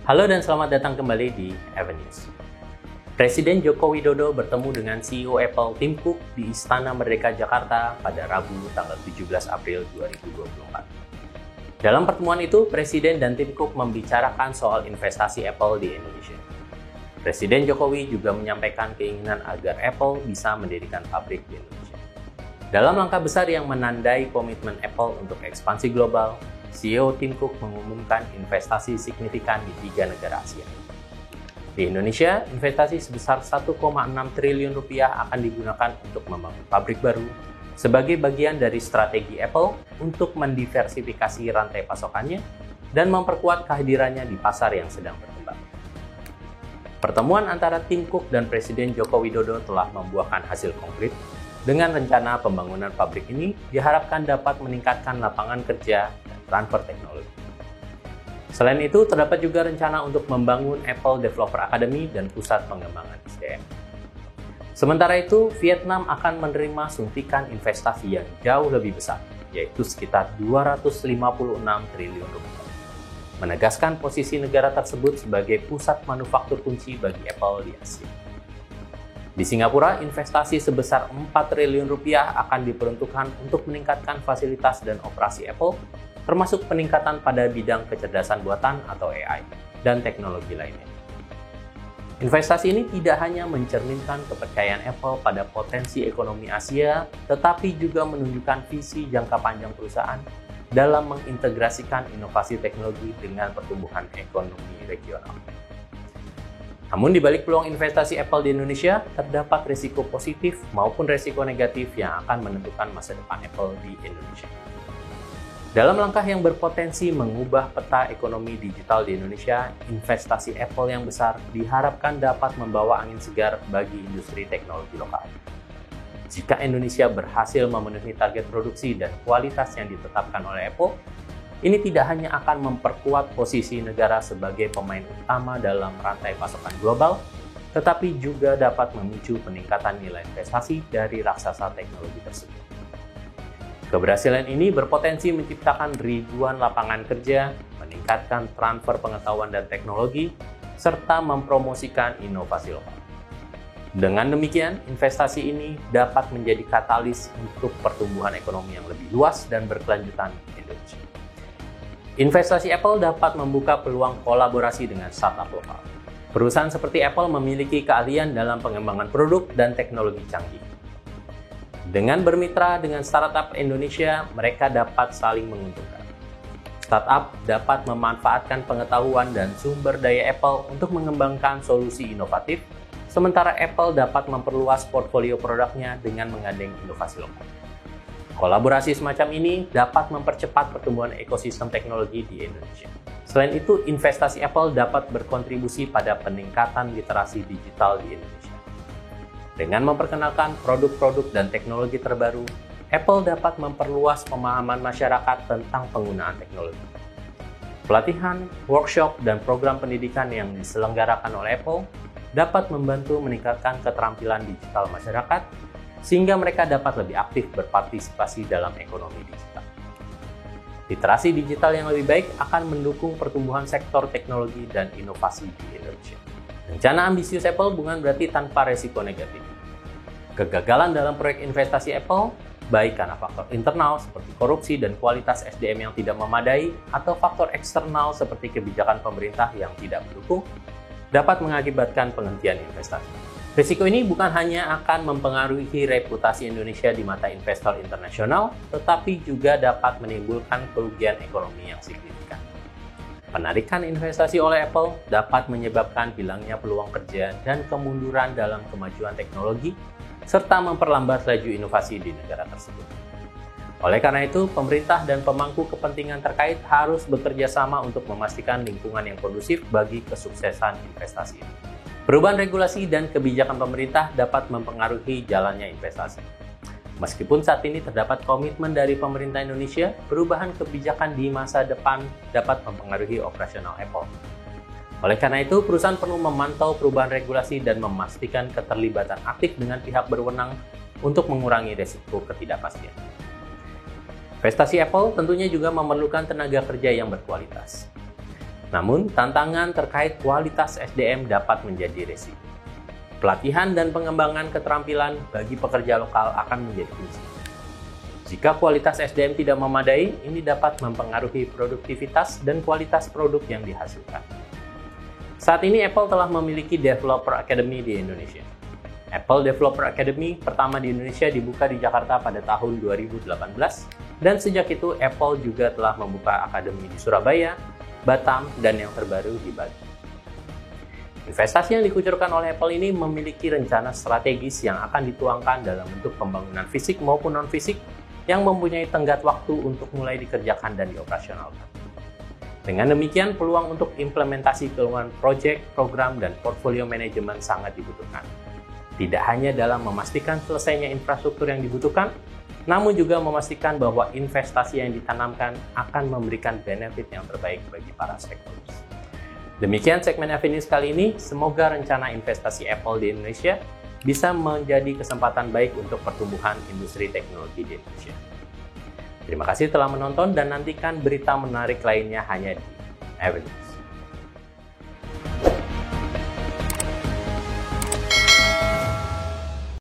Halo dan selamat datang kembali di Avenues. Presiden Joko Widodo bertemu dengan CEO Apple Tim Cook di Istana Merdeka Jakarta pada Rabu tanggal 17 April 2024. Dalam pertemuan itu, Presiden dan Tim Cook membicarakan soal investasi Apple di Indonesia. Presiden Jokowi juga menyampaikan keinginan agar Apple bisa mendirikan pabrik di Indonesia. Dalam langkah besar yang menandai komitmen Apple untuk ekspansi global, CEO Tim Cook mengumumkan investasi signifikan di 3 negara Asia. Di Indonesia, investasi sebesar 1,6 triliun rupiah akan digunakan untuk membangun pabrik baru sebagai bagian dari strategi Apple untuk mendiversifikasi rantai pasokannya dan memperkuat kehadirannya di pasar yang sedang berkembang. Pertemuan antara Tim Cook dan Presiden Joko Widodo telah membuahkan hasil konkret. Dengan rencana pembangunan pabrik ini diharapkan dapat meningkatkan lapangan kerja dan transfer teknologi. Selain itu, terdapat juga rencana untuk membangun Apple Developer Academy dan pusat pengembangan SDM. Sementara itu, Vietnam akan menerima suntikan investasi yang jauh lebih besar, yaitu sekitar 256 triliun rupiah. Menegaskan posisi negara tersebut sebagai pusat manufaktur kunci bagi Apple di Asia. Di Singapura, investasi sebesar 4 triliun rupiah akan diperuntukkan untuk meningkatkan fasilitas dan operasi Apple, termasuk peningkatan pada bidang kecerdasan buatan atau AI dan teknologi lainnya. Investasi ini tidak hanya mencerminkan kepercayaan Apple pada potensi ekonomi Asia, tetapi juga menunjukkan visi jangka panjang perusahaan dalam mengintegrasikan inovasi teknologi dengan pertumbuhan ekonomi regional. Namun di balik peluang investasi Apple di Indonesia, terdapat risiko positif maupun risiko negatif yang akan menentukan masa depan Apple di Indonesia. Dalam langkah yang berpotensi mengubah peta ekonomi digital di Indonesia, investasi Apple yang besar diharapkan dapat membawa angin segar bagi industri teknologi lokal. Jika Indonesia berhasil memenuhi target produksi dan kualitas yang ditetapkan oleh Apple, ini tidak hanya akan memperkuat posisi negara sebagai pemain utama dalam rantai pasokan global, tetapi juga dapat memicu peningkatan nilai investasi dari raksasa teknologi tersebut. Keberhasilan ini berpotensi menciptakan ribuan lapangan kerja, meningkatkan transfer pengetahuan dan teknologi, serta mempromosikan inovasi lokal. Dengan demikian, investasi ini dapat menjadi katalis untuk pertumbuhan ekonomi yang lebih luas dan berkelanjutan di Indonesia. Investasi Apple dapat membuka peluang kolaborasi dengan startup lokal. Perusahaan seperti Apple memiliki keahlian dalam pengembangan produk dan teknologi canggih. Dengan bermitra dengan startup Indonesia, mereka dapat saling menguntungkan. Startup dapat memanfaatkan pengetahuan dan sumber daya Apple untuk mengembangkan solusi inovatif, sementara Apple dapat memperluas portfolio produknya dengan menggandeng inovasi lokal. Kolaborasi semacam ini dapat mempercepat pertumbuhan ekosistem teknologi di Indonesia. Selain itu, investasi Apple dapat berkontribusi pada peningkatan literasi digital di Indonesia. Dengan memperkenalkan produk-produk dan teknologi terbaru, Apple dapat memperluas pemahaman masyarakat tentang penggunaan teknologi. Pelatihan, workshop, dan program pendidikan yang diselenggarakan oleh Apple dapat membantu meningkatkan keterampilan digital masyarakat, sehingga mereka dapat lebih aktif berpartisipasi dalam ekonomi digital. Literasi digital yang lebih baik akan mendukung pertumbuhan sektor teknologi dan inovasi di Indonesia. Rencana ambisius Apple bukan berarti tanpa resiko negatif. Kegagalan dalam proyek investasi Apple, baik karena faktor internal seperti korupsi dan kualitas SDM yang tidak memadai, atau faktor eksternal seperti kebijakan pemerintah yang tidak mendukung, dapat mengakibatkan penghentian investasi. Risiko ini bukan hanya akan mempengaruhi reputasi Indonesia di mata investor internasional, tetapi juga dapat menimbulkan kerugian ekonomi yang signifikan. Penarikan investasi oleh Apple dapat menyebabkan hilangnya peluang kerja dan kemunduran dalam kemajuan teknologi, serta memperlambat laju inovasi di negara tersebut. Oleh karena itu, pemerintah dan pemangku kepentingan terkait harus bekerja sama untuk memastikan lingkungan yang kondusif bagi kesuksesan investasi ini. Perubahan regulasi dan kebijakan pemerintah dapat mempengaruhi jalannya investasi. Meskipun saat ini terdapat komitmen dari pemerintah Indonesia, perubahan kebijakan di masa depan dapat mempengaruhi operasional Apple. Oleh karena itu, perusahaan perlu memantau perubahan regulasi dan memastikan keterlibatan aktif dengan pihak berwenang untuk mengurangi risiko ketidakpastian. Investasi Apple tentunya juga memerlukan tenaga kerja yang berkualitas. Namun, tantangan terkait kualitas SDM dapat menjadi resiko. Pelatihan dan pengembangan keterampilan bagi pekerja lokal akan menjadi kunci. Jika kualitas SDM tidak memadai, ini dapat mempengaruhi produktivitas dan kualitas produk yang dihasilkan. Saat ini Apple telah memiliki Developer Academy di Indonesia. Apple Developer Academy pertama di Indonesia dibuka di Jakarta pada tahun 2018, dan sejak itu Apple juga telah membuka akademi di Surabaya, Batam, dan yang terbaru di Bali. Investasi yang dikucurkan oleh Apple ini memiliki rencana strategis yang akan dituangkan dalam bentuk pembangunan fisik maupun non-fisik yang mempunyai tenggat waktu untuk mulai dikerjakan dan dioperasionalkan. Dengan demikian, peluang untuk implementasi keuangan proyek, program, dan portfolio manajemen sangat dibutuhkan. Tidak hanya dalam memastikan selesainya infrastruktur yang dibutuhkan, namun juga memastikan bahwa investasi yang ditanamkan akan memberikan benefit yang terbaik bagi para stakeholders. Demikian segmen Avenues kali ini, semoga rencana investasi Apple di Indonesia bisa menjadi kesempatan baik untuk pertumbuhan industri teknologi di Indonesia. Terima kasih telah menonton dan nantikan berita menarik lainnya hanya di Avenues.